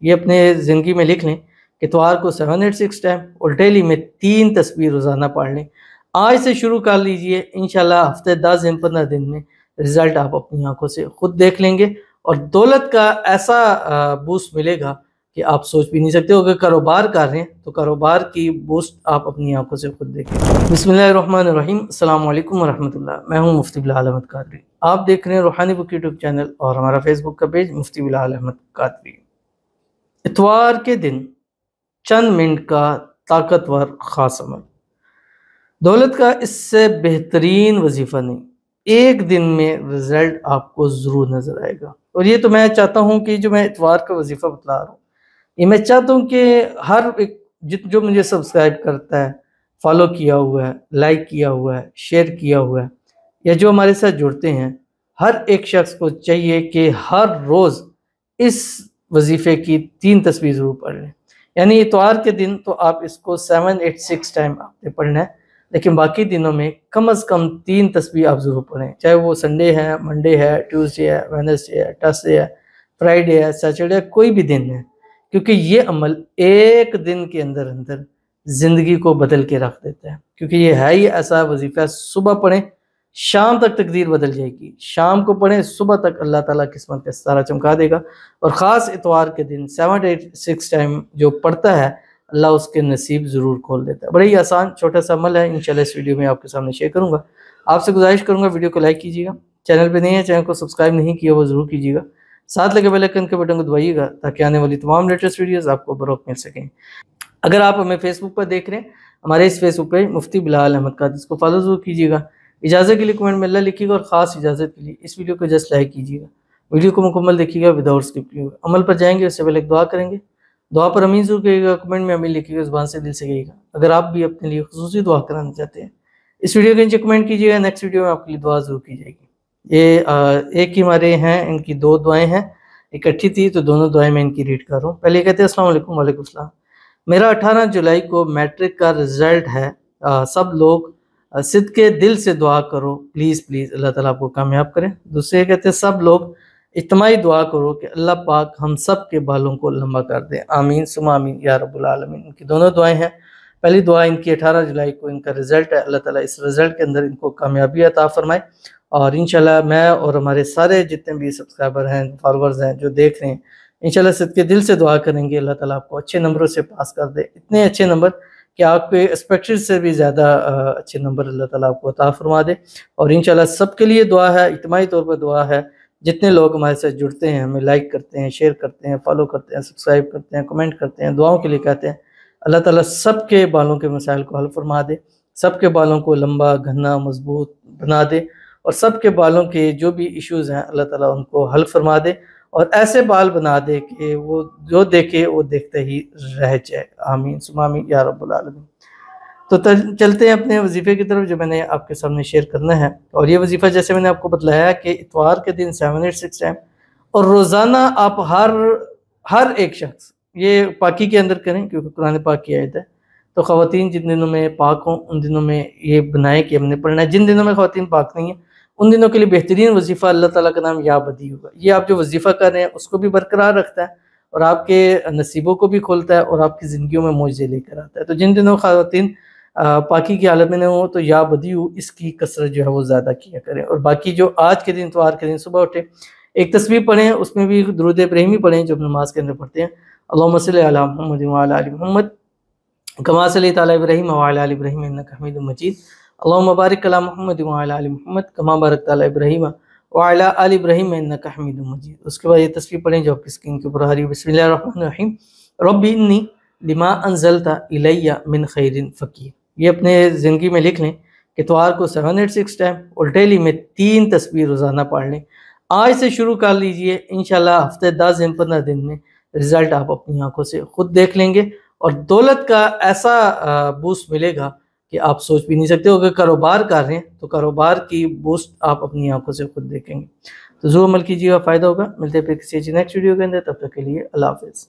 ये अपने ज़िंदगी में लिख लें कि इतवार को 786 टाइम और डेली में 3 तस्बीह रोज़ाना पढ़ लें। आज से शुरू कर लीजिए, इंशाल्लाह हफ्ते 10 दिन 15 दिन में रिज़ल्ट आप अपनी आंखों से खुद देख लेंगे और दौलत का ऐसा बूस्ट मिलेगा कि आप सोच भी नहीं सकते हो। अगर कारोबार कर रहे हैं तो कारोबार की बूस्ट आप अपनी आंखों से खुद देखें। बिस्मिल्लाहिर्रहमानिर्रहीम, अस्सलाम वालेकुम वरहमतुल्लाह। मैं हूं मुफ्ती बिलाल अहमद कादरी। आप देख रहे हैं रूहानी बुक यूट्यूब चैनल और हमारा फेसबुक का पेज मुफ्ती बिलाल अहमद कादरी। इतवार के दिन चंद मिनट का ताकतवर खास अमल, दौलत का इससे बेहतरीन वजीफ़ा नहीं। एक दिन में रिजल्ट आपको ज़रूर नज़र आएगा। और ये तो मैं चाहता हूँ कि जो मैं इतवार का वजीफ़ा बतला रहा हूँ, ये मैं चाहता हूँ कि हर एक जो मुझे सब्सक्राइब करता है, फॉलो किया हुआ है, लाइक किया हुआ है, शेयर किया हुआ है, या जो हमारे साथ जुड़ते हैं, हर एक शख्स को चाहिए कि हर रोज़ इस वजीफ़े की 3 तस्बीह ज़रूर पढ़ लें। यानी इतवार के दिन तो आप इसको 786 टाइम आपने पढ़ना है, लेकिन बाकी दिनों में कम से कम 3 तस्बीह आप ज़रूर पढ़ें। चाहे वो संडे है, मंडे है, ट्यूसडे है, वेडनेसडे है, थर्सडे है, फ्राइडे है, सैटरडे है, कोई भी दिन है, क्योंकि ये अमल एक दिन के अंदर अंदर ज़िंदगी को बदल के रख देता है। क्योंकि ये है ही ऐसा वजीफ़ा, सुबह पढ़ें शाम तक तकदीर बदल जाएगी, शाम को पढ़ें सुबह तक अल्लाह ताला किस्मत का सितारा चमका देगा। और ख़ास इतवार के दिन 786 टाइम जो पढ़ता है, अल्लाह उसके नसीब ज़रूर खोल देता है। बड़ा ही आसान छोटा सा अमल है, इंशाल्लाह इस वीडियो में आपके सामने शेयर करूँगा। आपसे गुजारिश करूँगा वीडियो को लाइक कीजिएगा, चैनल पे नहीं है चैनल को सब्सक्राइब नहीं किया वो ज़रूर कीजिएगा, साथ लगे बेल आइकन के बटन को दबाइएगा ताकि आने वाली तमाम लेटेस्ट वीडियोज़ आपको बरोक़ मिल सकें। अगर आप हमें फेसबुक पर देख रहे हैं, हमारे इस फेसबुक पेज मुफ्ती बिलाल अहमद कादरी, इसको फॉलो ज़रूर कीजिएगा। इजाज़त के लिए कमेंट में अल्लाह लिखिएगा और ख़ास इजाज़त के लिए इस वीडियो को जस्ट लाइक कीजिएगा। वीडियो को मुकम्मल देखिएगा विदाउट स्किप कीजिएगा। अमल पर जाएंगे उससे पहले एक दुआ करेंगे। दुआ पर अमीन ज़रूर करिएगा, कमेंट में अमीन लिखिएगा, ज़ुबान से दिल से कहिएगा। अगर आप भी अपने लिए खुसूसी दुआ कराना चाहते हैं, इस वीडियो के नीचे कमेंट कीजिएगा, नेक्स्ट वीडियो में आपके लिए दुआ ज़रूर की जाएगी। ये एक ही हमारे हैं, इनकी 2 दुआएँ हैं, इकट्ठी थी तो दोनों दुआएँ मैं इनकी रीड कर रहा हूँ। पहले कहते हैं अस्सलाम वालेकुम। वालेकुम सलाम। मेरा 18 जुलाई को मैट्रिक का रिज़ल्ट है। सब लोग सिद्क़े दिल से दुआ करो, प्लीज़ प्लीज़ अल्लाह ताला आपको कामयाब करें। दूसरे कहते हैं सब लोग इज्तिमाई दुआ करो कि अल्लाह पाक हम सब के बालों को लंबा कर दे, आमीन सुम्मा आमीन या रब्बुल आलमीन। इनकी दोनों दुआएं हैं। पहली दुआ इनकी 18 जुलाई को इनका रिज़ल्ट है, अल्लाह ताला इस रिज़ल्ट के अंदर इनको कामयाबी अता फरमाए और इंशाल्लाह मैं और हमारे सारे जितने भी सब्सक्राइबर हैं, फॉलोअर्स हैं जो देख रहे हैं, इंशाल्लाह सिद्क़े दिल से दुआ करेंगे अल्लाह ताला आपको अच्छे नंबरों से पास कर दे। इतने अच्छे नंबर कि आपके एक्सपेक्टेड से भी ज़्यादा अच्छे नंबर अल्लाह ताला आपको अता फरमा दे। और इंशाल्लाह सबके लिए दुआ है, इज्तिमाई तौर पर दुआ है। जितने लोग हमारे साथ जुड़ते हैं, हमें लाइक करते हैं, शेयर करते हैं, फॉलो करते हैं, सब्सक्राइब करते हैं, कमेंट करते हैं, दुआओं के लिए कहते हैं, अल्लाह ताला सबके बालों के मसाइल को हल फरमा दे, सबके बालों को लंबा, घना, मजबूत बना दे और सबके बालों के जो भी इश्यूज़ हैं अल्लाह ताला उनको हल फरमा दे और ऐसे बाल बना दे कि वो जो देखे वो देखते ही रह जाए, आमीन सुम्मा आमीन या रब्बुल आलमीन। तो चलते हैं अपने वजीफ़े की तरफ जो मैंने आपके सामने शेयर करना है। और ये वजीफ़ा जैसे मैंने आपको बतलाया कि इतवार के दिन 786 टाइम और रोज़ाना आप हर एक शख्स ये पाकी के अंदर करें, क्योंकि कुरान पाक की आयत है। तो ख़वातीन जिन दिनों में पाक हों उन दिनों में ये बनाए कि हमने पढ़ना है। जिन दिनों में ख़वातीन पाक नहीं है उन दिनों के लिए बेहतरीन वजीफ़ा अल्लाह ताला का नाम या बदी होगा। ये आप जो वजीफ़ा कर रहे हैं उसको भी बरकरार रखता है और आपके नसीबों को भी खोलता है और आपकी ज़िंदगियों में मौजे लेकर आता है। तो जिन दिनों ख़वातीन पाकी की हालत में न हो तो या बदीउ इसकी कसरत जो है वो ज़्यादा किया करें। और बाकी जो आज के दिन इतवार के दिन सुबह उठे एक तस्बीह पढ़ें, उसमें भी दुरूद इब्राहिमी पढ़ें जो नमाज के अंदर पढ़ते हैं, अल्लाहुम्मा सल्लि अला मुहम्मद व अला आलि मुहम्मद कमा सल्लैता अला इब्राहीम व अला आलि इब्राहीम इन्नका हमीदुम मजीद, अल्लाहुम्मा बारिक अला मुहम्मद व अला आलि मुहम्मद कमा बारकता अला इब्राहीम व अला आलि इब्राहीम इन्नका हमीदुम मजीद। उसके बाद ये तस्बीह पढ़ें जो आपकी स्क्रीन के ऊपर आ रही है, बिस्मिल्लाहिर रहमानिर रहीम, रब्बी इन्नी लिमा अंज़लता इलैया मिन खैरिन फ़कीर। ये अपने ज़िंदगी में लिख लें कि इतवार को 786 टाइम और डेली में 3 तस्बीह रोज़ाना पढ़ लें। आज से शुरू कर लीजिए, इंशाल्लाह हफ्ते 10 दिन 15 दिन में रिज़ल्ट आप अपनी आंखों से खुद देख लेंगे और दौलत का ऐसा बूस्ट मिलेगा कि आप सोच भी नहीं सकते हो। अगर कारोबार कर रहे हैं तो कारोबार की बूस्ट आप अपनी आंखों से खुद देखेंगे। तो ज़रूर अमल कीजिएगा, फ़ायदा होगा। मिलते हैं फिर किसी नेक्स्ट वीडियो के अंदर, तब तक के लिए अल्लाह हाफ़िज़।